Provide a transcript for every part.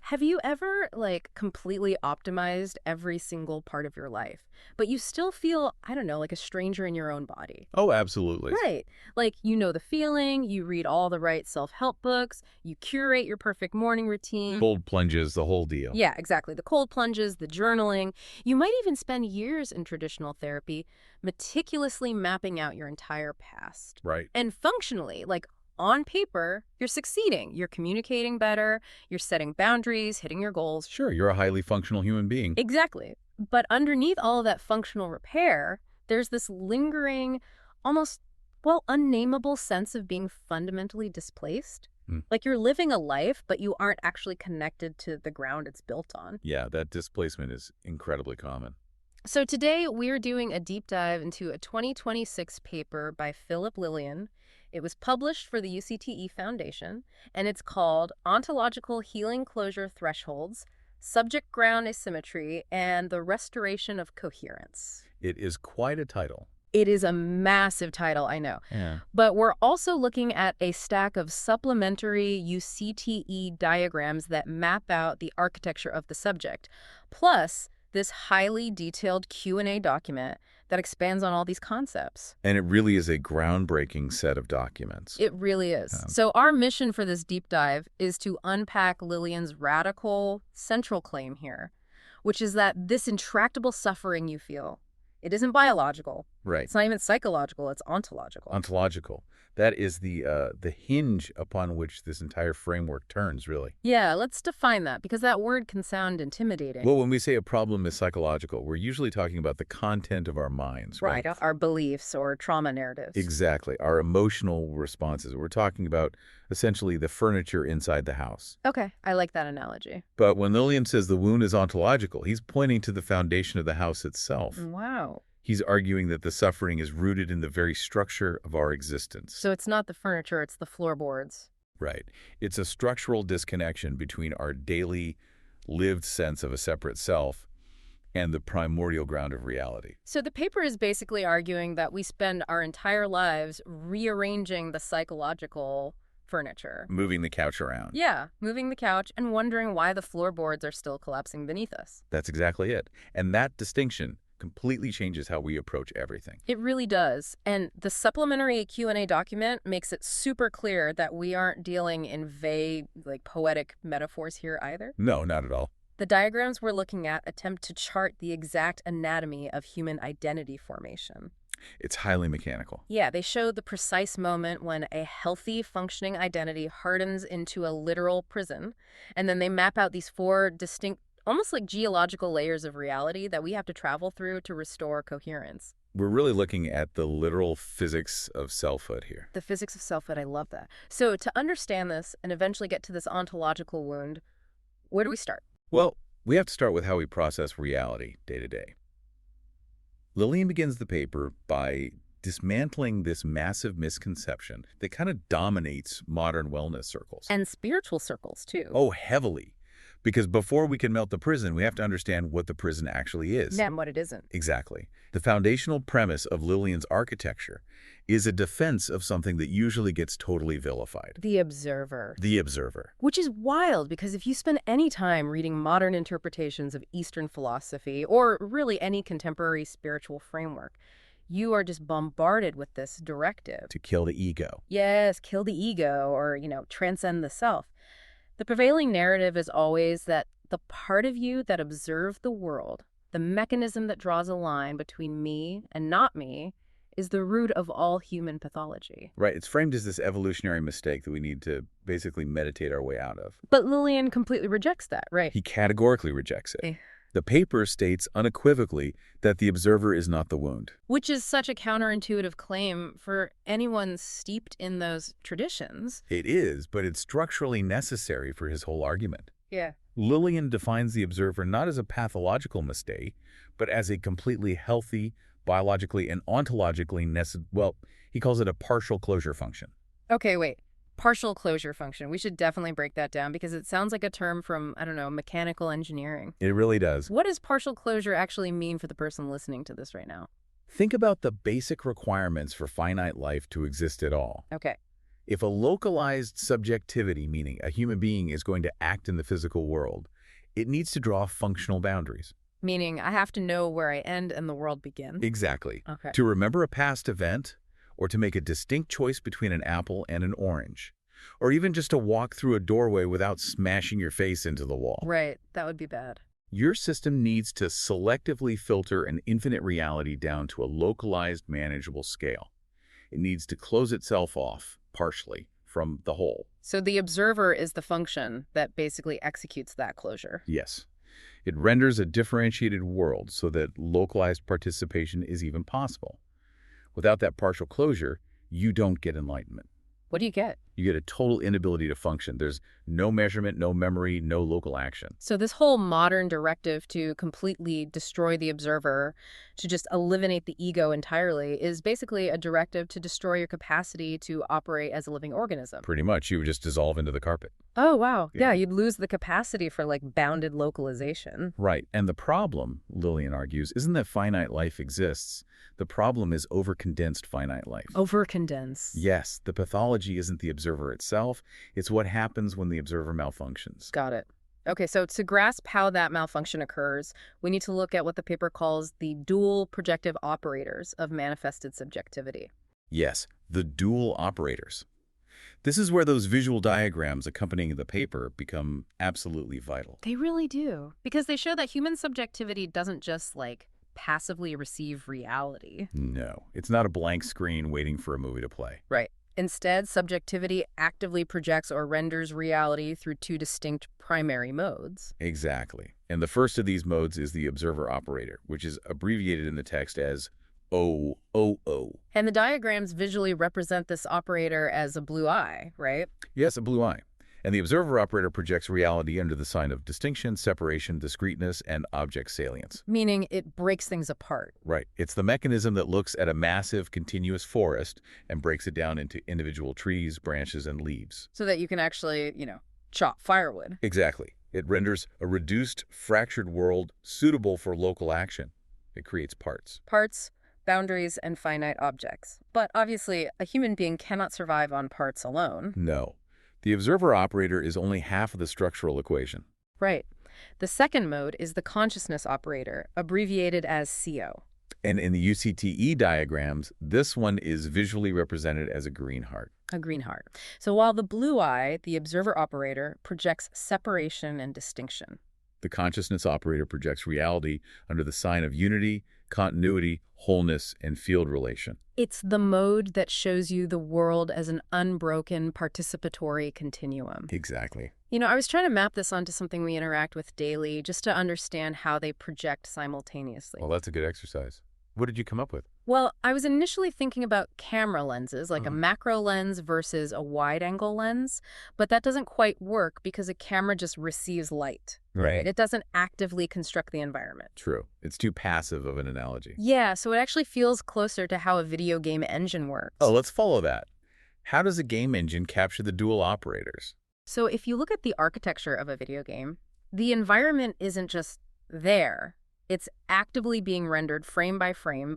Have you ever, like, completely optimized every single part of your life, but you still feel, I don't know, like a stranger in your own body? Oh, absolutely. Right. Like, you know the feeling, you read all the right self-help books, you curate your perfect morning routine. Cold plunges, the whole deal. Yeah, exactly. The cold plunges, the journaling. You might even spend years in traditional therapy meticulously mapping out your entire past. Right. And functionally, like on paper, you're succeeding. You're communicating better, you're setting boundaries, hitting your goals. Sure, you're a highly functional human being. Exactly. But underneath all of that functional repair, there's this lingering, almost, well, unnameable sense of being fundamentally displaced. Hmm. Like you're living a life, but you aren't actually connected to the ground it's built on. Yeah, that displacement is incredibly common. So today we're doing a deep dive into a 2026 paper by Philip Lillian. It was published for the UCTE Foundation, and it's called Ontological Healing Closure Thresholds, Subject-Ground Asymmetry, and the Restoration of Coherence. It is quite a title. It is a massive title, I know. Yeah. But we're also looking at a stack of supplementary UCTE diagrams that map out the architecture of the subject, plus this highly detailed Q&A document that expands on all these concepts. And it really is a groundbreaking set of documents. It really is. Um, So our mission for this deep dive is to unpack Lillian's radical central claim here, which is that this intractable suffering you feel, it isn't biological. Right. It's not even psychological, it's ontological. Ontological. That is the hinge upon which this entire framework turns, really. Yeah, let's define that, because that word can sound intimidating. Well, when we say a problem is psychological, we're usually talking about the content of our minds, right? Our beliefs or trauma narratives. Exactly. Our emotional responses. We're talking about essentially the furniture inside the house. Okay, I like that analogy. But when Lillian says the wound is ontological, he's pointing to the foundation of the house itself. Wow. He's arguing that the suffering is rooted in the very structure of our existence. So it's not the furniture, it's the floorboards. Right. It's a structural disconnection between our daily lived sense of a separate self and the primordial ground of reality. So the paper is basically arguing that we spend our entire lives rearranging the psychological furniture. Moving the couch around. Yeah, moving the couch and wondering why the floorboards are still collapsing beneath us. That's exactly it. And that distinction completely changes how we approach everything. It really does. And the supplementary Q&A document makes it super clear that we aren't dealing in vague, like poetic metaphors here either. No, not at all. The diagrams we're looking at attempt to chart the exact anatomy of human identity formation. It's highly mechanical. Yeah, they show the precise moment when a healthy, functioning identity hardens into a literal prison, and then they map out these four distinct, almost like geological layers of reality that we have to travel through to restore coherence. We're really looking at the literal physics of selfhood here. The physics of selfhood, I love that. So to understand this and eventually get to this ontological wound, where do we start? Well, we have to start with how we process reality day to day. Lillian begins the paper by dismantling this massive misconception that kind of dominates modern wellness circles. And spiritual circles, too. Oh, heavily. Because before we can melt the prison, we have to understand what the prison actually is. And what it isn't. Exactly. The foundational premise of Lillian's architecture is a defense of something that usually gets totally vilified. The observer. The observer. Which is wild, because if you spend any time reading modern interpretations of Eastern philosophy, or really any contemporary spiritual framework, you are just bombarded with this directive. To kill the ego. Yes, kill the ego, or, transcend the self. The prevailing narrative is always that the part of you that observes the world, the mechanism that draws a line between me and not me, is the root of all human pathology. Right. It's framed as this evolutionary mistake that we need to basically meditate our way out of. But Lillian completely rejects that, right? He categorically rejects it. Eh. The paper states unequivocally that the observer is not the wound. Which is such a counterintuitive claim for anyone steeped in those traditions. It is, but it's structurally necessary for his whole argument. Yeah. Lillian defines the observer not as a pathological mistake, but as a completely healthy, biologically and ontologically he calls it a partial closure function. Okay, wait. Partial closure function. We should definitely break that down, because it sounds like a term from, I don't know, mechanical engineering. It really does. What does partial closure actually mean for the person listening to this right now? Think about the basic requirements for finite life to exist at all. Okay. If a localized subjectivity, meaning a human being is going to act in the physical world, it needs to draw functional boundaries. Meaning I have to know where I end and the world begins. Exactly. Okay. To remember a past event, or to make a distinct choice between an apple and an orange, or even just to walk through a doorway without smashing your face into the wall. Right. That would be bad. Your system needs to selectively filter an infinite reality down to a localized, manageable scale. It needs to close itself off, partially, from the whole. So the observer is the function that basically executes that closure. Yes. It renders a differentiated world so that localized participation is even possible. Without that partial closure, you don't get enlightenment. What do you get? You get a total inability to function. There's no measurement, no memory, no local action. So this whole modern directive to completely destroy the observer, to just eliminate the ego entirely, is basically a directive to destroy your capacity to operate as a living organism. Pretty much, you would just dissolve into the carpet. Oh, wow. Yeah. Yeah, you'd lose the capacity for like bounded localization. Right. And the problem, Lillian argues, isn't that finite life exists. The problem is overcondensed finite life. Overcondense. Yes, the pathology isn't the observer itself. It's what happens when the observer malfunctions. Got it. Okay, so to grasp how that malfunction occurs, we need to look at what the paper calls the dual projective operators of manifested subjectivity. Yes, the dual operators. This is where those visual diagrams accompanying the paper become absolutely vital. They really do. Because they show that human subjectivity doesn't just, like, passively receive reality. No, it's not a blank screen waiting for a movie to play. Right. Instead, subjectivity actively projects or renders reality through two distinct primary modes. Exactly. And the first of these modes is the observer operator, which is abbreviated in the text as OOO. And the diagrams visually represent this operator as a blue eye, right? Yes, a blue eye. And the observer operator projects reality under the sign of distinction, separation, discreteness, and object salience. Meaning it breaks things apart. Right. It's the mechanism that looks at a massive, continuous forest and breaks it down into individual trees, branches, and leaves. So that you can actually, chop firewood. Exactly. It renders a reduced, fractured world suitable for local action. It creates parts. Parts, boundaries, and finite objects. But obviously, a human being cannot survive on parts alone. No. The observer operator is only half of the structural equation. Right. The second mode is the consciousness operator, abbreviated as CO. And in the UCTE diagrams, this one is visually represented as a green heart. A green heart. So while the blue eye, the observer operator, projects separation and distinction. The consciousness operator projects reality under the sign of unity, continuity, wholeness, and field relation. It's the mode that shows you the world as an unbroken participatory continuum. Exactly. I was trying to map this onto something we interact with daily just to understand how they project simultaneously. Well, that's a good exercise. What did you come up with? Well, I was initially thinking about camera lenses, like a macro lens versus a wide-angle lens, but that doesn't quite work because a camera just receives light. Right. It doesn't actively construct the environment. True. It's too passive of an analogy. Yeah, so it actually feels closer to how a video game engine works. Oh, let's follow that. How does a game engine capture the dual operators? So if you look at the architecture of a video game, the environment isn't just there. It's actively being rendered frame by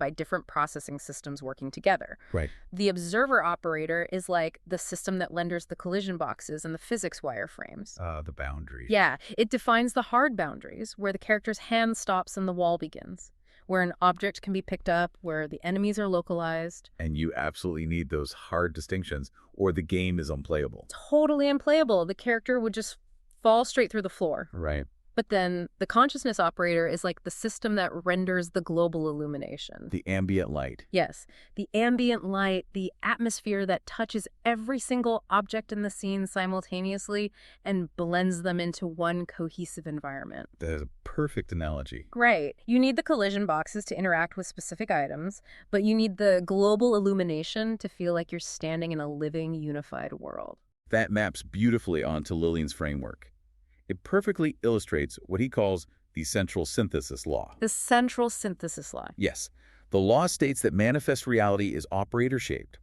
different processing systems working together. Right. The observer operator is like the system that renders the collision boxes and the physics wireframes. The boundary. Yeah, it defines the hard boundaries, where the character's hand stops and the wall begins, where an object can be picked up, where the enemies are localized. And you absolutely need those hard distinctions, or the game is unplayable. Totally unplayable. The character would just fall straight through the floor. Right. But then the consciousness operator is like the system that renders the global illumination. The ambient light. Yes, the ambient light, the atmosphere that touches every single object in the scene simultaneously and blends them into one cohesive environment. That is a perfect analogy. Great. You need the collision boxes to interact with specific items, but you need the global illumination to feel like you're standing in a living, unified world. That maps beautifully onto Lillian's framework. It perfectly illustrates what he calls the central synthesis law. The central synthesis law. Yes, the law states that manifest reality is operator-shaped,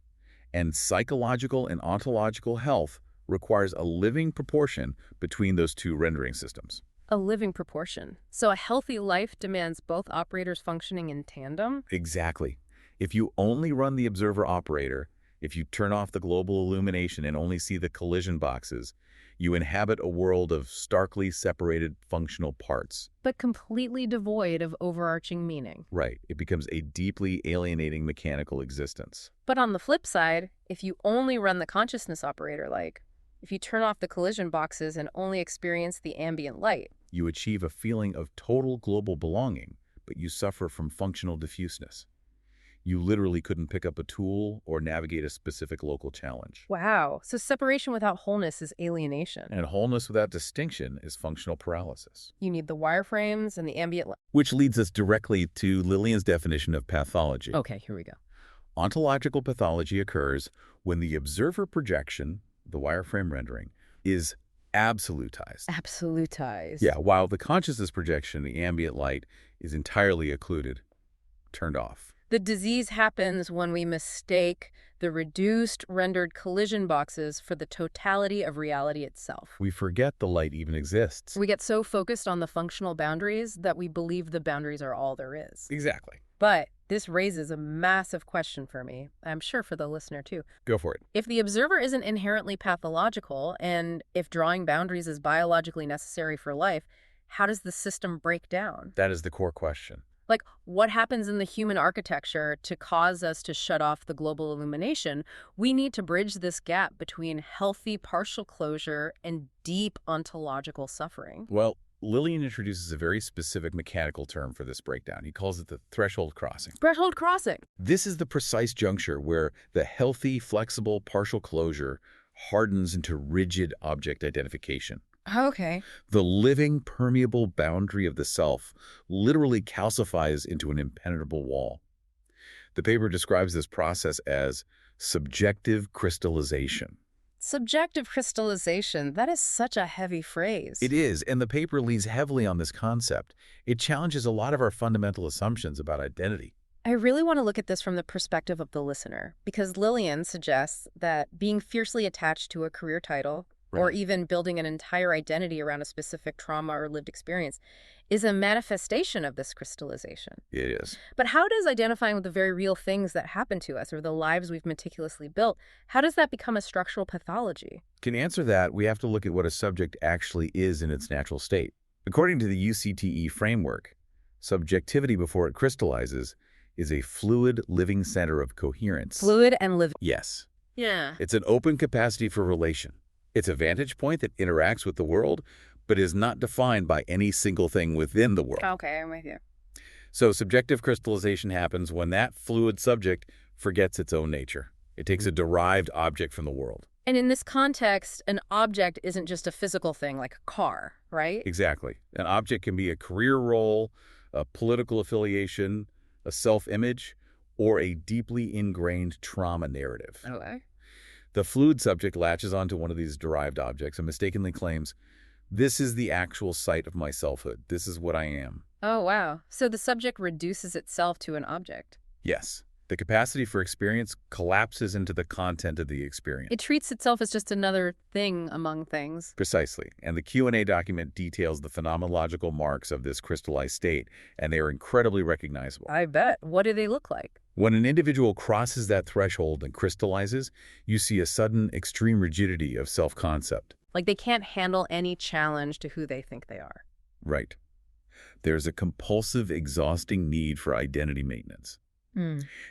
and psychological and ontological health requires a living proportion between those two rendering systems. A living proportion. So a healthy life demands both operators functioning in tandem? Exactly. If you only run the observer operator, If you turn off the global illumination and only see the collision boxes, you inhabit a world of starkly separated functional parts. But completely devoid of overarching meaning. Right. It becomes a deeply alienating mechanical existence. But on the flip side, if you only run the consciousness operator, like if you turn off the collision boxes and only experience the ambient light, You achieve a feeling of total global belonging, but you suffer from functional diffuseness. You literally couldn't pick up a tool or navigate a specific local challenge. wow. So separation without wholeness is alienation. And wholeness without distinction is functional paralysis. You need the wireframes and the ambient light. Which leads us directly to Lillian's definition of pathology. Okay, here we go. Ontological pathology occurs when the observer projection, the wireframe rendering, is absolutized. Absolutized. Yeah, while the consciousness projection, the ambient light, is entirely occluded, turned off. The disease happens when we mistake the reduced, rendered collision boxes for the totality of reality itself. We forget the light even exists. We get so focused on the functional boundaries that we believe the boundaries are all there is. Exactly. But this raises a massive question for me, I'm sure for the listener too. Go for it. If the observer isn't inherently pathological, and if drawing boundaries is biologically necessary for life, how does the system break down? That is the core question. Like, what happens in the human architecture to cause us to shut off the global illumination? We need to bridge this gap between healthy partial closure and deep ontological suffering. Well, Lillian introduces a very specific mechanical term for this breakdown. He calls it the threshold crossing. Threshold crossing. This is the precise juncture where the healthy, flexible, partial closure hardens into rigid object identification. Okay. The living, permeable boundary of the self literally calcifies into an impenetrable wall. The paper describes this process as subjective crystallization. Subjective crystallization, that is such a heavy phrase. It is, and the paper leans heavily on this concept. It challenges a lot of our fundamental assumptions about identity. I really want to look at this from the perspective of the listener, because Lillian suggests that being fiercely attached to a career title, or even building an entire identity around a specific trauma or lived experience, is a manifestation of this crystallization. It is. But how does identifying with the very real things that happen to us or the lives we've meticulously built, how does that become a structural pathology? To answer that, we have to look at what a subject actually is in its natural state. According to the UCTE framework, subjectivity before it crystallizes is a fluid living center of coherence. Fluid and living. Yes. Yeah. It's an open capacity for relation. It's a vantage point that interacts with the world, but is not defined by any single thing within the world. Okay, I'm with you. So subjective crystallization happens when that fluid subject forgets its own nature. It takes a derived object from the world. And in this context, an object isn't just a physical thing like a car, right? Exactly. An object can be a career role, a political affiliation, a self-image, or a deeply ingrained trauma narrative. Okay. The fluid subject latches onto one of these derived objects and mistakenly claims, this is the actual site of my selfhood. This is what I am. Oh, wow. So the subject reduces itself to an object. Yes. The capacity for experience collapses into the content of the experience. It treats itself as just another thing among things. Precisely. And the Q&A document details the phenomenological marks of this crystallized state, and they are incredibly recognizable. I bet. What do they look like? When an individual crosses that threshold and crystallizes, you see a sudden extreme rigidity of self-concept. Like they can't handle any challenge to who they think they are. Right. There's a compulsive, exhausting need for identity maintenance.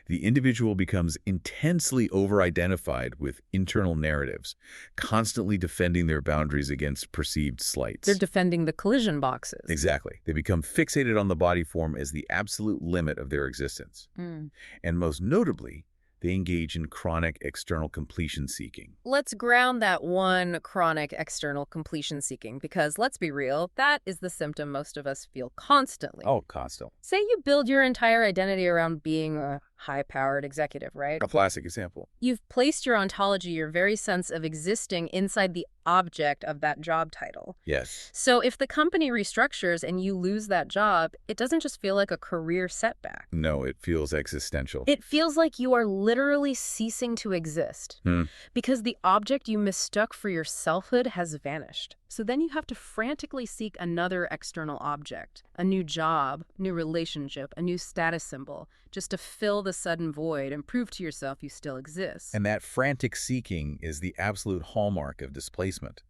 The individual becomes intensely over-identified with internal narratives, constantly defending their boundaries against perceived slights. They're defending the collision boxes. Exactly. They become fixated on the body form as the absolute limit of their existence. And most notably, they engage in chronic external completion seeking. Let's ground that one chronic external completion seeking, because let's be real, that is the symptom most of us feel constantly. Oh, constantly. Say you build your entire identity around being a high-powered executive, right? A classic example. You've placed your ontology, your very sense of existing, inside the object of that job title. Yes. So if the company restructures and you lose that job, it doesn't just feel like a career setback. No, it feels existential. It feels like you are literally ceasing to exist because the object you mistook for your selfhood has vanished. So then you have to frantically seek another external object, a new job, new relationship, a new status symbol, just to fill the sudden void and prove to yourself you still exist. And that frantic seeking is the absolute hallmark of displacement.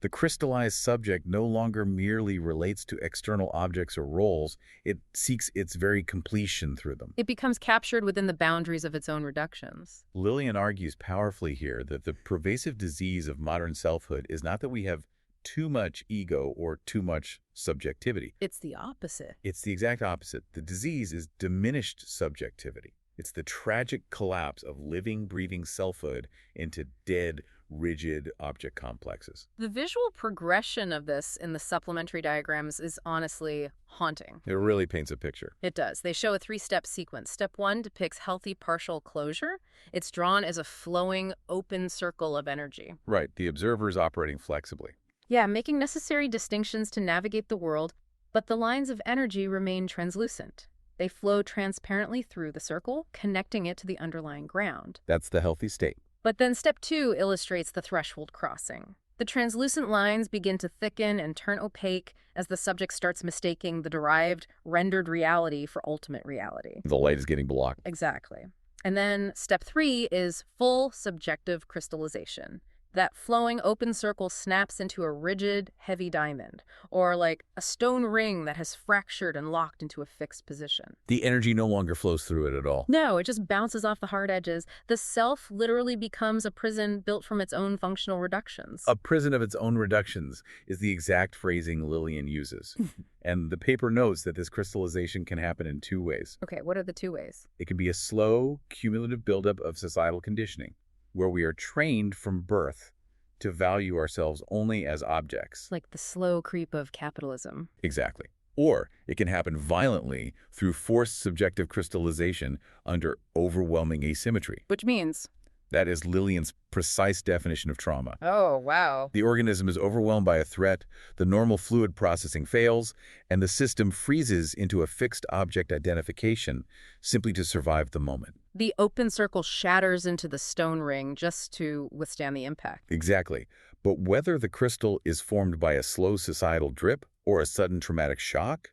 The crystallized subject no longer merely relates to external objects or roles, it seeks its very completion through them. It becomes captured within the boundaries of its own reductions. Lillian argues powerfully here that the pervasive disease of modern selfhood is not that we have too much ego or too much subjectivity. It's the opposite. It's the exact opposite. The disease is diminished subjectivity. It's the tragic collapse of living, breathing selfhood into dead, rigid object complexes. The visual progression of this in the supplementary diagrams is honestly haunting. It really paints a picture. It does. They show a three-step sequence. Step 1 depicts healthy partial closure. It's drawn as a flowing, open circle of energy. Right, the observer is operating flexibly. Yeah, making necessary distinctions to navigate the world, but the lines of energy remain translucent. They flow transparently through the circle, connecting it to the underlying ground. That's the healthy state. But then step 2 illustrates the threshold crossing. The translucent lines begin to thicken and turn opaque as the subject starts mistaking the derived, rendered reality for ultimate reality. The light is getting blocked. Exactly. And then step 3 is full subjective crystallization. That flowing open circle snaps into a rigid, heavy diamond, or like a stone ring that has fractured and locked into a fixed position. The energy no longer flows through it at all. No, it just bounces off the hard edges. The self literally becomes a prison built from its own functional reductions. A prison of its own reductions is the exact phrasing Lillian uses. And the paper notes that this crystallization can happen in 2 ways. Okay, what are the 2 ways? It can be a slow, cumulative buildup of societal conditioning, where we are trained from birth to value ourselves only as objects. Like the slow creep of capitalism. Exactly. Or it can happen violently through forced subjective crystallization under overwhelming asymmetry. Which means? That is Lillian's precise definition of trauma. Oh, wow. The organism is overwhelmed by a threat, the normal fluid processing fails, and the system freezes into a fixed object identification simply to survive the moment. The open circle shatters into the stone ring just to withstand the impact. Exactly. But whether the crystal is formed by a slow societal drip or a sudden traumatic shock,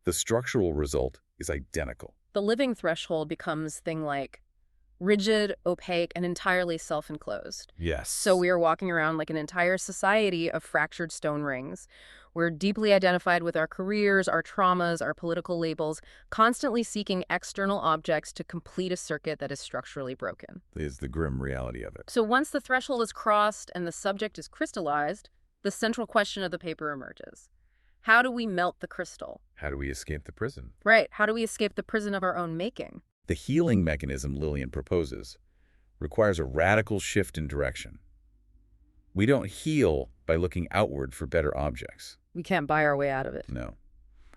the structural result is identical. The living threshold becomes thing like rigid, opaque, and entirely self-enclosed. Yes. So we are walking around like an entire society of fractured stone rings. We're deeply identified with our careers, our traumas, our political labels, constantly seeking external objects to complete a circuit that is structurally broken. Is the grim reality of it. So once the threshold is crossed and the subject is crystallized, the central question of the paper emerges. How do we melt the crystal? How do we escape the prison? Right. How do we escape the prison of our own making? The healing mechanism Lillian proposes requires a radical shift in direction. We don't heal by looking outward for better objects. We can't buy our way out of it. No.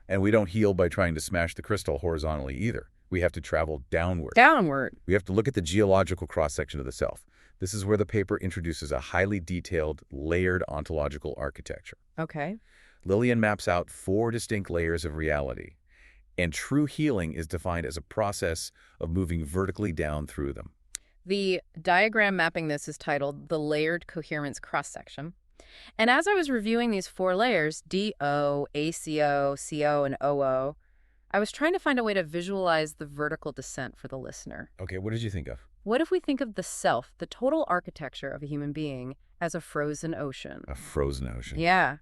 And we don't heal by trying to smash the crystal horizontally either. We have to travel downward. Downward. We have to look at the geological cross-section of the self. This is where the paper introduces a highly detailed, layered ontological architecture. Okay. Lillian maps out 4 distinct layers of reality, and true healing is defined as a process of moving vertically down through them. The diagram mapping this is titled The Layered Coherence Cross-Section. And as I was reviewing these 4 layers, DO, ACO, CO, and OO, I was trying to find a way to visualize the vertical descent for the listener. Okay, what did you think of? What if we think of the self, the total architecture of a human being, as a frozen ocean? A frozen ocean. Yeah.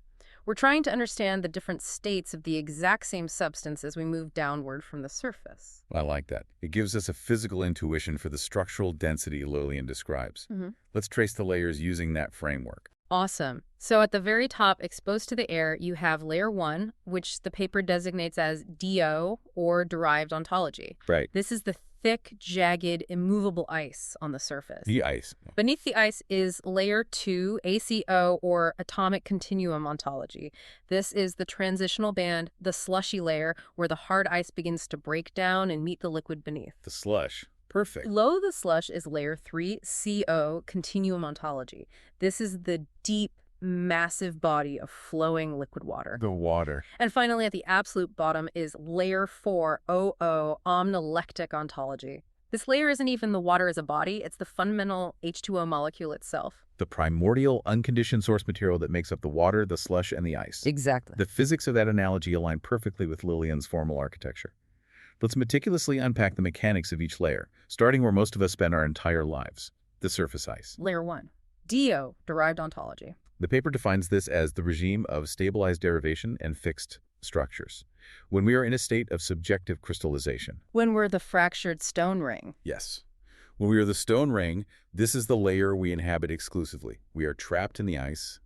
We're trying to understand the different states of the exact same substance as we move downward from the surface. I like that. It gives us a physical intuition for the structural density Lillian describes. Let's trace the layers using that framework. Awesome. So at the very top, exposed to the air, you have layer 1, which the paper designates as DO, or derived ontology. Right. This is the thick, jagged, immovable ice on the surface. The ice. Beneath the ice is layer 2, ACO, or atomic continuum ontology. This is the transitional band, the slushy layer, where the hard ice begins to break down and meet the liquid beneath. The slush. Perfect. Below the slush is layer 3, CO, continuum ontology. This is the deep, massive body of flowing liquid water. The water. And finally, at the absolute bottom is layer 4, OO, omnilectic ontology. This layer isn't even the water as a body, it's the fundamental H2O molecule itself. The primordial, unconditioned source material that makes up the water, the slush, and the ice. Exactly. The physics of that analogy align perfectly with Lillian's formal architecture. Let's meticulously unpack the mechanics of each layer, starting where most of us spend our entire lives, the surface ice. Layer 1. DO, derived ontology. The paper defines this as the regime of stabilized derivation and fixed structures, when we are in a state of subjective crystallization. When we're the fractured stone ring. Yes. When we are the stone ring, this is the layer we inhabit exclusively. We are trapped in the ice.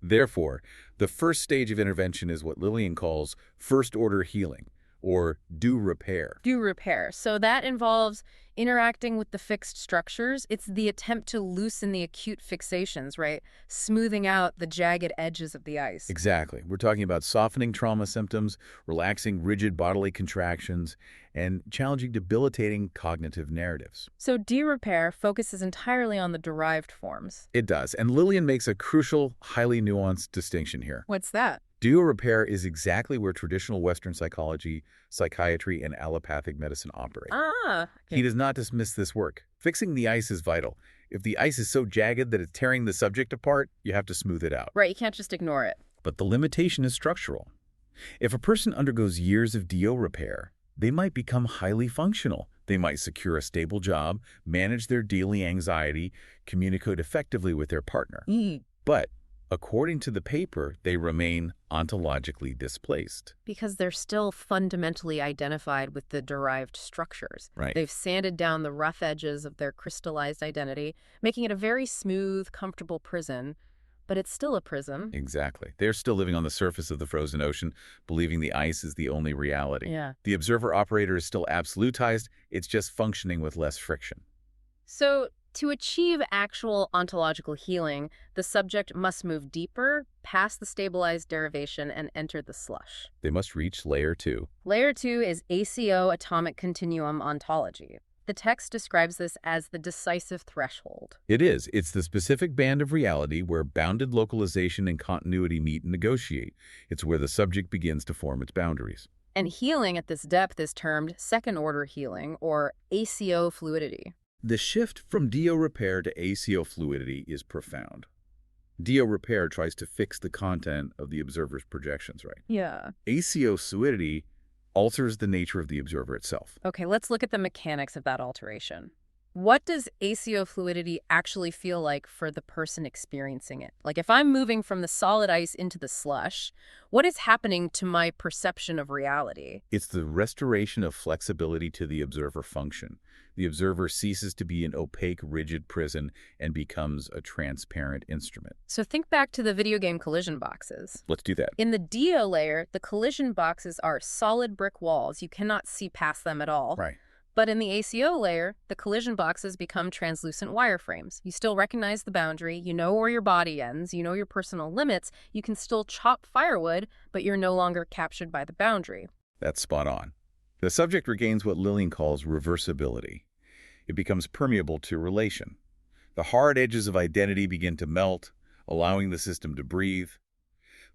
Therefore, the first stage of intervention is what Lillian calls first-order healing, or do repair. Do repair. So that involves interacting with the fixed structures. It's the attempt to loosen the acute fixations, right? Smoothing out the jagged edges of the ice. Exactly. We're talking about softening trauma symptoms, relaxing rigid bodily contractions, and challenging debilitating cognitive narratives. So de-repair focuses entirely on the derived forms. It does, and Lillian makes a crucial, highly nuanced distinction here. What's that? Repair is exactly where traditional Western psychology, psychiatry, and allopathic medicine operate. Okay. He does not dismiss this work. Fixing the ice is vital. If the ice is so jagged that it's tearing the subject apart, you have to smooth it out. Right, you can't just ignore it. But the limitation is structural. If a person undergoes years of DO repair, they might become highly functional. They might secure a stable job, manage their daily anxiety, communicate effectively with their partner. But according to the paper, they remain ontologically displaced. Because they're still fundamentally identified with the derived structures. Right. They've sanded down the rough edges of their crystallized identity, making it a very smooth, comfortable prison. But it's still a prison. Exactly. They're still living on the surface of the frozen ocean, believing the ice is the only reality. Yeah. The observer-operator is still absolutized. It's just functioning with less friction. So, to achieve actual ontological healing, the subject must move deeper, past the stabilized derivation, and enter the slush. They must reach layer 2. Layer 2 is ACO, atomic continuum ontology. The text describes this as the decisive threshold. It is. It's the specific band of reality where bounded localization and continuity meet and negotiate. It's where the subject begins to form its boundaries. And healing at this depth is termed second-order healing, or ACO fluidity. The shift from DO repair to ACO fluidity is profound. DO repair tries to fix the content of the observer's projections, right? Yeah. ACO fluidity alters the nature of the observer itself. Okay, let's look at the mechanics of that alteration. What does ACO fluidity actually feel like for the person experiencing it? Like if I'm moving from the solid ice into the slush, what is happening to my perception of reality? It's the restoration of flexibility to the observer function. The observer ceases to be an opaque, rigid prison and becomes a transparent instrument. So think back to the video game collision boxes. Let's do that. In the DO layer, the collision boxes are solid brick walls. You cannot see past them at all. Right. But in the ACO layer, the collision boxes become translucent wireframes. You still recognize the boundary, you know where your body ends, you know your personal limits, you can still chop firewood, but you're no longer captured by the boundary. That's spot on. The subject regains what Lillian calls reversibility. It becomes permeable to relation. The hard edges of identity begin to melt, allowing the system to breathe.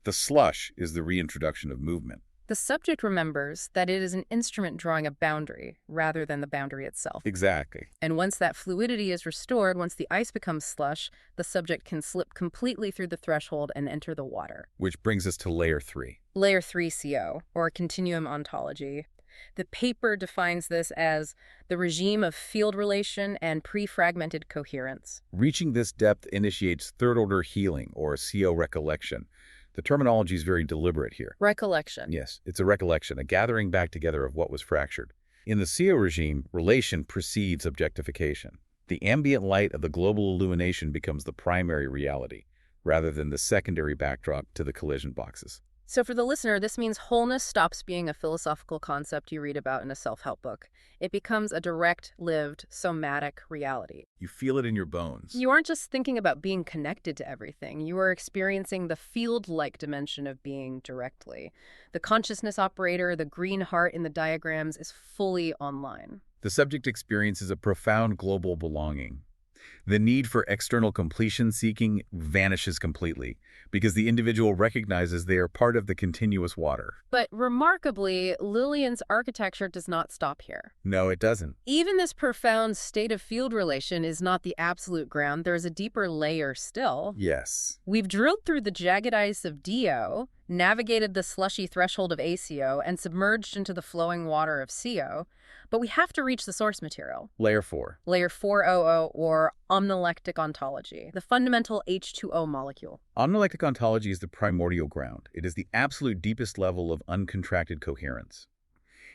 The slush is the reintroduction of movement. The subject remembers that it is an instrument drawing a boundary rather than the boundary itself. Exactly. And once that fluidity is restored, once the ice becomes slush, the subject can slip completely through the threshold and enter the water. Which brings us to layer 3. Layer 3 CO, or continuum ontology. The paper defines this as the regime of field relation and pre-fragmented coherence. Reaching this depth initiates third-order healing, or CO recollection. The terminology is very deliberate here. Recollection. Yes, it's a recollection, a gathering back together of what was fractured. In the CO regime, relation precedes objectification. The ambient light of the global illumination becomes the primary reality, rather than the secondary backdrop to the collision boxes. So for the listener, this means wholeness stops being a philosophical concept you read about in a self-help book. It becomes a direct, lived, somatic reality. You feel it in your bones. You aren't just thinking about being connected to everything. You are experiencing the field-like dimension of being directly. The consciousness operator, the green heart in the diagrams, is fully online. The subject experiences a profound global belonging. The need for external completion seeking vanishes completely because the individual recognizes they are part of the continuous water. But remarkably, Lillian's architecture does not stop here. No, it doesn't. Even this profound state-of-field relation is not the absolute ground. There's a deeper layer still. Yes. We've drilled through the jagged ice of DO, navigated the slushy threshold of ACO, and submerged into the flowing water of CO, but we have to reach the source material. Layer 4. Layer 400, or omnilectic ontology, the fundamental H2O molecule. Omnilectic ontology is the primordial ground. It is the absolute deepest level of uncontracted coherence.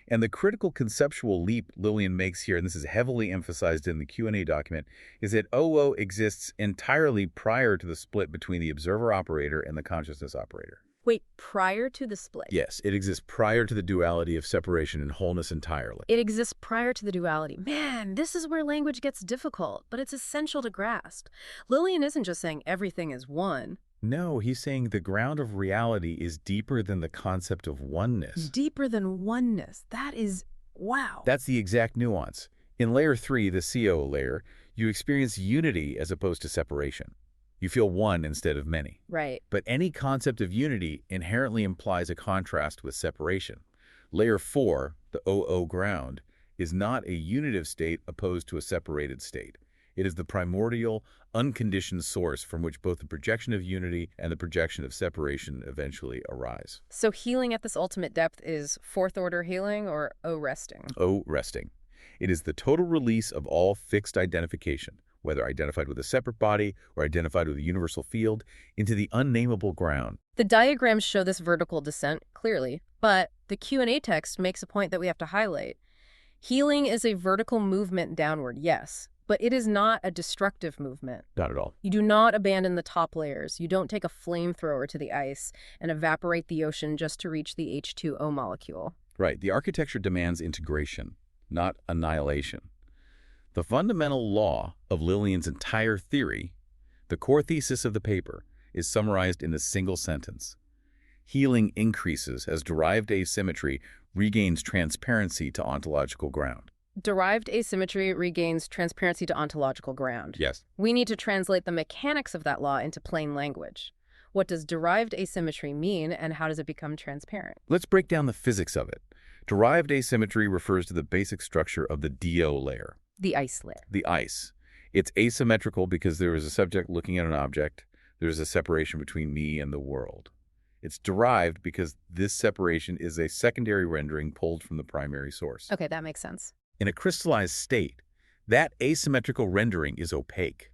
And the critical conceptual leap Lillian makes here, and this is heavily emphasized in the Q&A document, is that OO exists entirely prior to the split between the observer operator and the consciousness operator. Wait, prior to the split? Yes, it exists prior to the duality of separation and wholeness entirely. It exists prior to the duality. Man, this is where language gets difficult, but it's essential to grasp. Lillian isn't just saying everything is one. No, he's saying the ground of reality is deeper than the concept of oneness. Deeper than oneness. That is, wow. That's the exact nuance. In layer 3, the CO layer, you experience unity as opposed to separation. You feel one instead of many. Right. But any concept of unity inherently implies a contrast with separation. Layer 4, the OO ground, is not a unitive state opposed to a separated state. It is the primordial, unconditioned source from which both the projection of unity and the projection of separation eventually arise. So healing at this ultimate depth is fourth-order healing or O resting? O resting. It is the total release of all fixed identification, whether identified with a separate body or identified with a universal field, into the unnameable ground. The diagrams show this vertical descent clearly, but the Q&A text makes a point that we have to highlight. Healing is a vertical movement downward, yes, but it is not a destructive movement. Not at all. You do not abandon the top layers. You don't take a flamethrower to the ice and evaporate the ocean just to reach the H2O molecule. Right. The architecture demands integration, not annihilation. The fundamental law of Lillian's entire theory, the core thesis of the paper, is summarized in a single sentence. Healing increases as derived asymmetry regains transparency to ontological ground. Derived asymmetry regains transparency to ontological ground. Yes. We need to translate the mechanics of that law into plain language. What does derived asymmetry mean, and how does it become transparent? Let's break down the physics of it. Derived asymmetry refers to the basic structure of the DO layer. The ice layer. The ice. It's asymmetrical because there is a subject looking at an object. There's a separation between me and the world. It's derived because this separation is a secondary rendering pulled from the primary source. Okay, that makes sense. In a crystallized state, that asymmetrical rendering is opaque.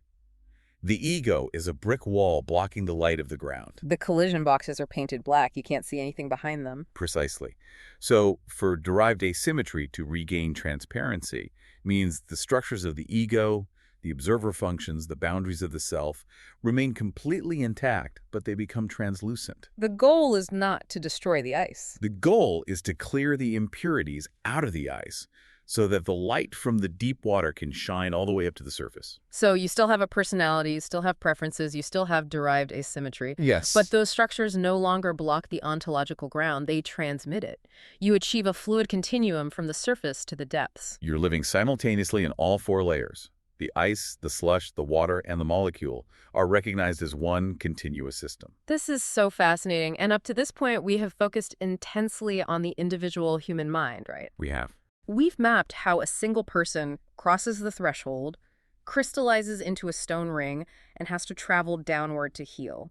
The ego is a brick wall blocking the light of the ground. The collision boxes are painted black. You can't see anything behind them. Precisely. So, for derived asymmetry to regain transparency means the structures of the ego, the observer functions, the boundaries of the self remain completely intact, but they become translucent. The goal is not to destroy the ice. The goal is to clear the impurities out of the ice so that the light from the deep water can shine all the way up to the surface. So you still have a personality, you still have preferences, you still have derived asymmetry. Yes. But those structures no longer block the ontological ground, they transmit it. You achieve a fluid continuum from the surface to the depths. You're living simultaneously in all four layers. The ice, the slush, the water, and the molecule are recognized as one continuous system. This is so fascinating. And up to this point, we have focused intensely on the individual human mind, right? We have. We've mapped how a single person crosses the threshold, crystallizes into a stone ring, and has to travel downward to heal.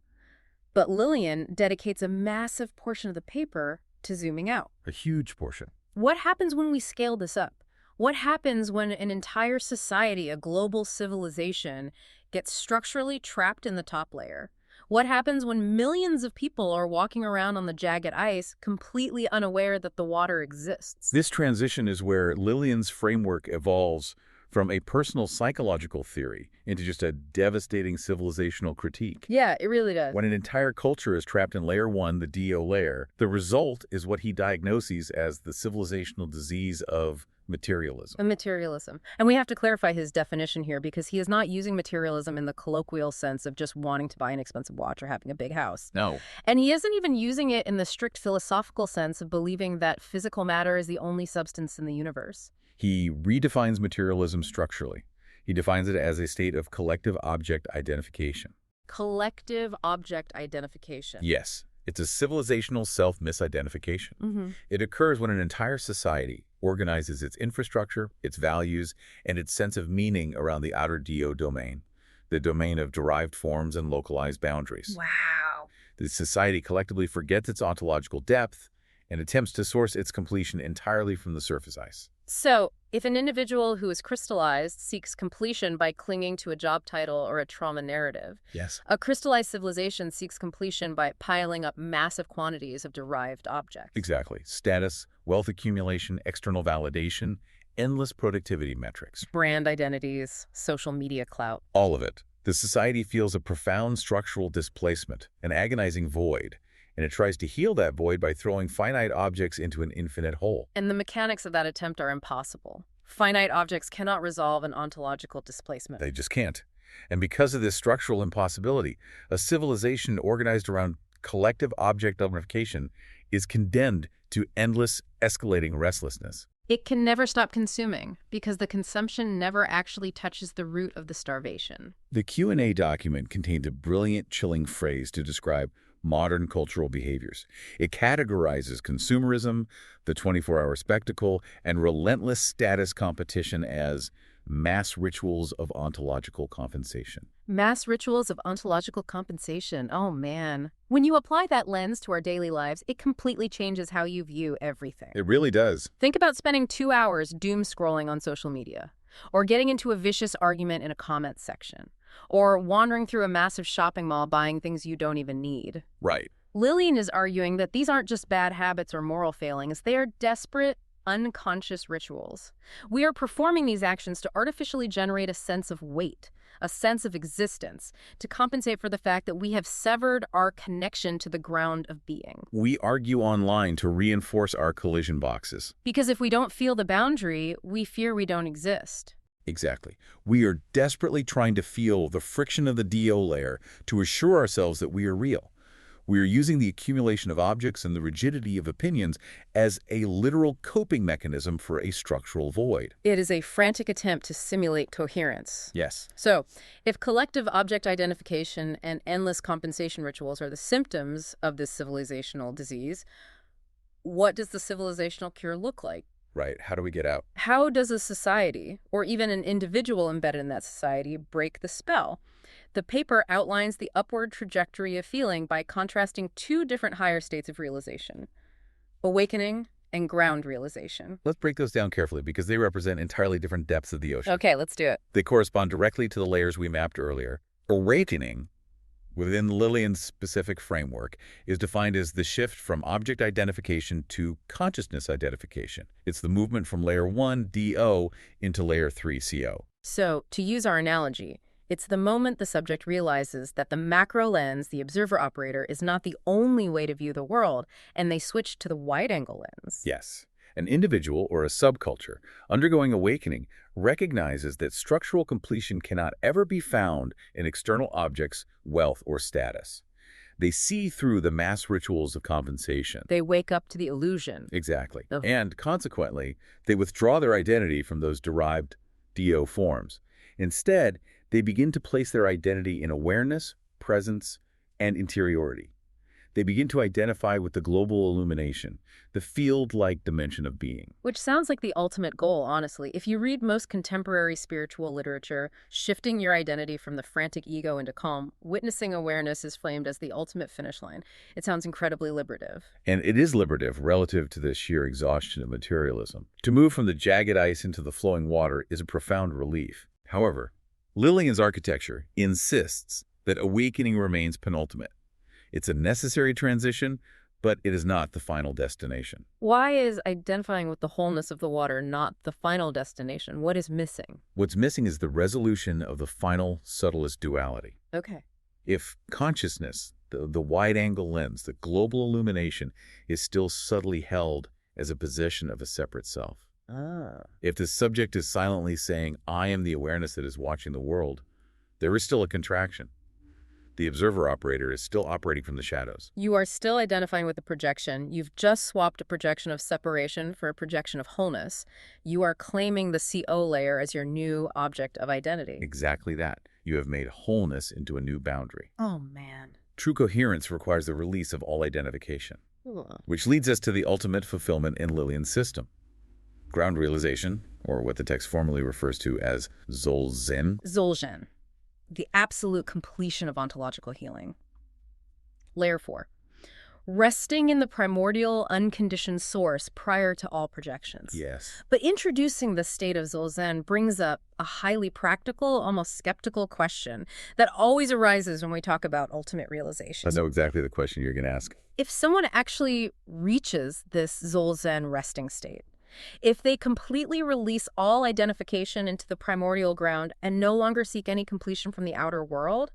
But Lillian dedicates a massive portion of the paper to zooming out. A huge portion. What happens when we scale this up? What happens when an entire society, a global civilization, gets structurally trapped in the top layer? What happens when millions of people are walking around on the jagged ice, completely unaware that the water exists? This transition is where Lillian's framework evolves from a personal psychological theory into just a devastating civilizational critique. Yeah, it really does. When an entire culture is trapped in layer 1, the DO layer, the result is what he diagnoses as the civilizational disease of materialism. Materialism. And we have to clarify his definition here because he is not using materialism in the colloquial sense of just wanting to buy an expensive watch or having a big house. No. And he isn't even using it in the strict philosophical sense of believing that physical matter is the only substance in the universe. He redefines materialism structurally. He defines it as a state of collective object identification. Collective object identification. Yes, it's a civilizational self-misidentification. Mm-hmm. It occurs when an entire society organizes its infrastructure, its values, and its sense of meaning around the outer DO domain, the domain of derived forms and localized boundaries. Wow. The society collectively forgets its ontological depth and attempts to source its completion entirely from the surface ice. So, if an individual who is crystallized seeks completion by clinging to a job title or a trauma narrative, Yes. a crystallized civilization seeks completion by piling up massive quantities of derived objects. Exactly. Status, wealth accumulation, external validation, endless productivity metrics. Brand identities, social media clout. All of it. The society feels a profound structural displacement, an agonizing void, and it tries to heal that void by throwing finite objects into an infinite hole. And the mechanics of that attempt are impossible. Finite objects cannot resolve an ontological displacement. They just can't. And because of this structural impossibility, a civilization organized around collective object identification is condemned to endless, escalating restlessness. It can never stop consuming because the consumption never actually touches the root of the starvation. The Q&A document contained a brilliant, chilling phrase to describe modern cultural behaviors. It categorizes consumerism, the 24-hour spectacle, and relentless status competition as mass rituals of ontological compensation. Mass rituals of ontological compensation. Oh, man. When you apply that lens to our daily lives, it completely changes how you view everything. It really does. Think about spending 2 hours doom scrolling on social media, or getting into a vicious argument in a comment section, or wandering through a massive shopping mall buying things you don't even need. Right. Lillian is arguing that these aren't just bad habits or moral failings, they are desperate, unconscious rituals. We are performing these actions to artificially generate a sense of weight, a sense of existence, to compensate for the fact that we have severed our connection to the ground of being. We argue online to reinforce our collision boxes. Because if we don't feel the boundary, we fear we don't exist. Exactly. We are desperately trying to feel the friction of the DO layer to assure ourselves that we are real. We are using the accumulation of objects and the rigidity of opinions as a literal coping mechanism for a structural void. It is a frantic attempt to simulate coherence. Yes. So, if collective object identification and endless compensation rituals are the symptoms of this civilizational disease, what does the civilizational cure look like? Right. How do we get out? How does a society, or even an individual embedded in that society, break the spell? The paper outlines the upward trajectory of feeling by contrasting 2 different higher states of realization: awakening and ground realization. Let's break those down carefully because they represent entirely different depths of the ocean. Okay, let's do it. They correspond directly to the layers we mapped earlier. Awakening, within Lillian's specific framework, is defined as the shift from object identification to consciousness identification. It's the movement from layer 1, DO, into layer 3, CO. So, to use our analogy, it's the moment the subject realizes that the macro lens, the observer operator, is not the only way to view the world, and they switch to the wide-angle lens. Yes. An individual or a subculture undergoing awakening recognizes that structural completion cannot ever be found in external objects, wealth, or status. They see through the mass rituals of compensation. They wake up to the illusion. Exactly. Of- And consequently, they withdraw their identity from those derived DO forms. Instead, they begin to place their identity in awareness, presence, and interiority. They begin to identify with the global illumination, the field-like dimension of being. Which sounds like the ultimate goal, honestly. If you read most contemporary spiritual literature, shifting your identity from the frantic ego into calm, witnessing awareness is framed as the ultimate finish line. It sounds incredibly liberative. And it is liberative relative to the sheer exhaustion of materialism. To move from the jagged ice into the flowing water is a profound relief. However, Lillian's architecture insists that awakening remains penultimate. It's a necessary transition, but it is not the final destination. Why is identifying with the wholeness of the water not the final destination? What is missing? What's missing is the resolution of the final, subtlest duality. Okay. If consciousness, the wide-angle lens, the global illumination, is still subtly held as a possession of a separate self. If the subject is silently saying, I am the awareness that is watching the world, there is still a contraction. The observer operator is still operating from the shadows. You are still identifying with the projection. You've just swapped a projection of separation for a projection of wholeness. You are claiming the CO layer as your new object of identity. Exactly that. You have made wholeness into a new boundary. Oh, man. True coherence requires the release of all identification, Ugh. which leads us to the ultimate fulfillment in Lillian's system. Ground realization, or what the text formally refers to as Zol Zhen. Zol Zhen, the absolute completion of ontological healing. Layer 4. Resting in the primordial, unconditioned source prior to all projections. Yes. But introducing the state of Zol Zhen brings up a highly practical, almost skeptical question that always arises when we talk about ultimate realization. I know exactly the question you're going to ask. If someone actually reaches this Zol Zhen resting state, if they completely release all identification into the primordial ground and no longer seek any completion from the outer world,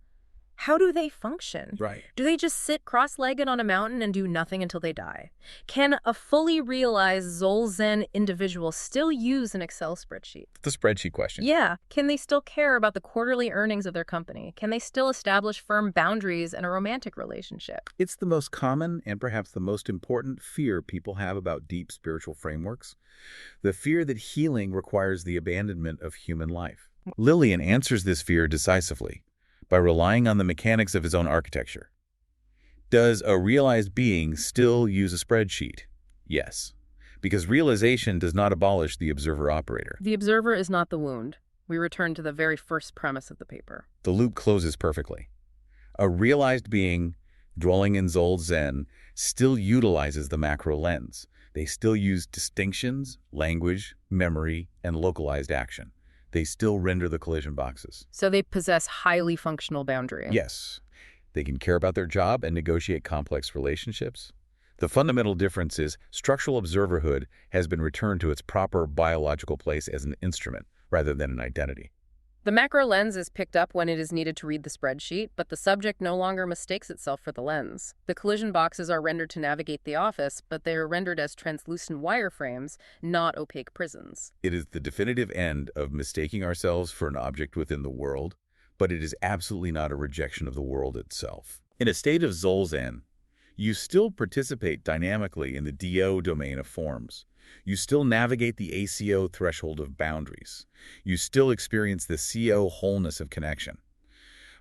how do they function? Right. Do they just sit cross-legged on a mountain and do nothing until they die? Can a fully realized Zol Zhen individual still use an Excel spreadsheet? The spreadsheet question. Yeah. Can they still care about the quarterly earnings of their company? Can they still establish firm boundaries in a romantic relationship? It's the most common and perhaps the most important fear people have about deep spiritual frameworks. The fear that healing requires the abandonment of human life. Lillian answers this fear decisively by relying on the mechanics of his own architecture. Does a realized being still use a spreadsheet? Yes, because realization does not abolish the observer operator. The observer is not the wound. We return to the very first premise of the paper. The loop closes perfectly. A realized being dwelling in Zol Zhen still utilizes the macro lens. They still use distinctions, language, memory, and localized action. They still render the collision boxes. So they possess highly functional boundary. Yes. They can care about their job and negotiate complex relationships. The fundamental difference is structural observerhood has been returned to its proper biological place as an instrument rather than an identity. The macro lens is picked up when it is needed to read the spreadsheet, but the subject no longer mistakes itself for the lens. The collision boxes are rendered to navigate the office, but they are rendered as translucent wireframes, not opaque prisons. It is the definitive end of mistaking ourselves for an object within the world, but it is absolutely not a rejection of the world itself. In a state of Zol Zhen, you still participate dynamically in the DO domain of forms. You still navigate the ACO threshold of boundaries. You still experience the CO wholeness of connection.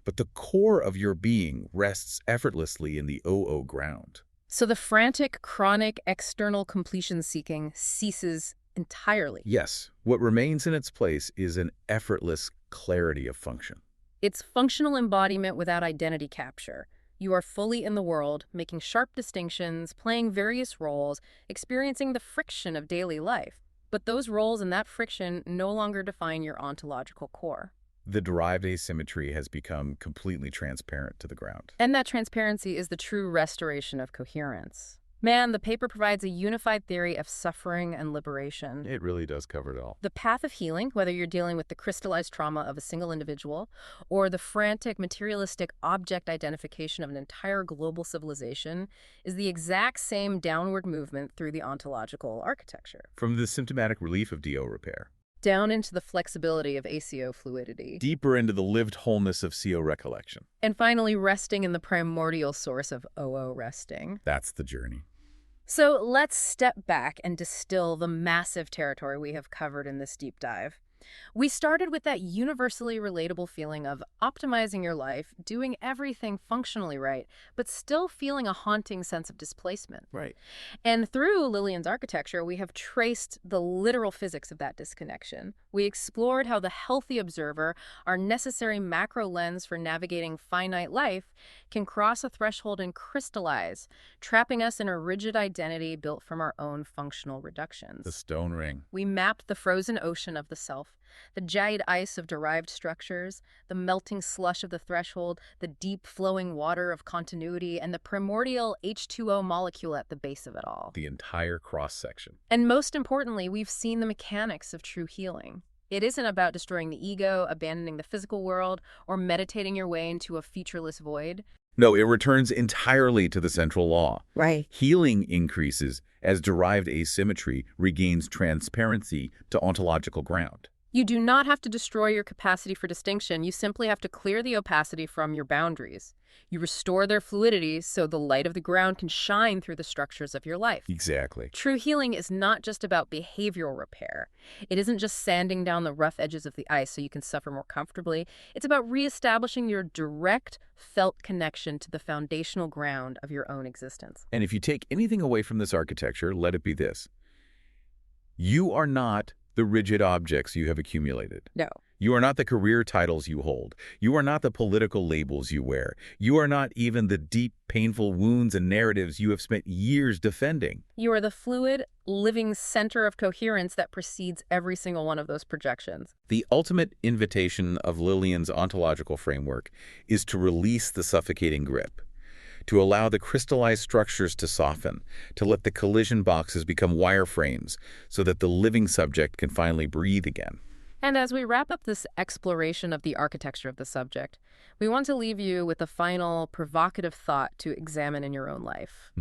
But the core of your being rests effortlessly in the OO ground. So the frantic, chronic, external completion seeking ceases entirely. Yes, what remains in its place is an effortless clarity of function. It's functional embodiment without identity capture. You are fully in the world, making sharp distinctions, playing various roles, experiencing the friction of daily life. But those roles and that friction no longer define your ontological core. The derived asymmetry has become completely transparent to the ground. And that transparency is the true restoration of coherence. Man, the paper provides a unified theory of suffering and liberation. It really does cover it all. The path of healing, whether you're dealing with the crystallized trauma of a single individual or the frantic, materialistic object identification of an entire global civilization, is the exact same downward movement through the ontological architecture. From the symptomatic relief of DO repair, Down into the flexibility of ACO fluidity. deeper into the lived wholeness of CO recollection. And finally, resting in the primordial source of OO resting. That's the journey. So let's step back and distill the massive territory we have covered in this deep dive. We started with that universally relatable feeling of optimizing your life, doing everything functionally right, but still feeling a haunting sense of displacement. Right. And through Lillian's architecture, we have traced the literal physics of that disconnection. We explored how the healthy observer, our necessary macro lens for navigating finite life, can cross a threshold and crystallize, trapping us in a rigid identity built from our own functional reductions. The stone ring. We mapped the frozen ocean of the self, the jagged ice of derived structures, the melting slush of the threshold, the deep flowing water of continuity, and the primordial H2O molecule at the base of it all. The entire cross-section. And most importantly, we've seen the mechanics of true healing. It isn't about destroying the ego, abandoning the physical world, or meditating your way into a featureless void. No, it returns entirely to the central law. Right. Healing increases as derived asymmetry regains transparency to ontological ground. You do not have to destroy your capacity for distinction. You simply have to clear the opacity from your boundaries. You restore their fluidity so the light of the ground can shine through the structures of your life. Exactly. True healing is not just about behavioral repair. It isn't just sanding down the rough edges of the ice so you can suffer more comfortably. It's about reestablishing your direct, felt connection to the foundational ground of your own existence. And if you take anything away from this architecture, let it be this. You are not the rigid objects you have accumulated. No. You are not the career titles you hold. You are not the political labels you wear. You are not even the deep, painful wounds and narratives you have spent years defending. You are the fluid, living center of coherence that precedes every single one of those projections. The ultimate invitation of Lillian's ontological framework is to release the suffocating grip, to allow the crystallized structures to soften, to let the collision boxes become wireframes so that the living subject can finally breathe again. And as we wrap up this exploration of the architecture of the subject, we want to leave you with a final provocative thought to examine in your own life.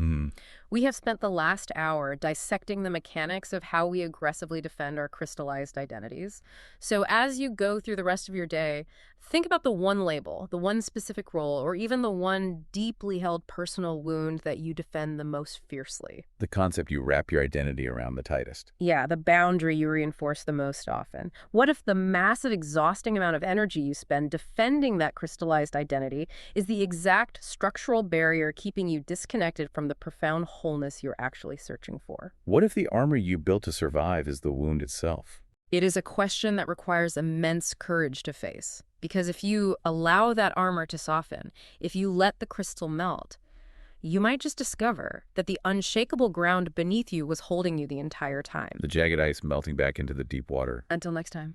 We have spent the last hour dissecting the mechanics of how we aggressively defend our crystallized identities. So as you go through the rest of your day, think about the one label, the one specific role, or even the one deeply held personal wound that you defend the most fiercely. The concept you wrap your identity around the tightest. Yeah, the boundary you reinforce the most often. What if the massive, exhausting amount of energy you spend defending that crystallized identity is the exact structural barrier keeping you disconnected from the profound wholeness you're actually searching for? What if the armor you built to survive is the wound itself? It is a question that requires immense courage to face. Because if you allow that armor to soften, if you let the crystal melt, you might just discover that the unshakable ground beneath you was holding you the entire time. The jagged ice melting back into the deep water. Until next time.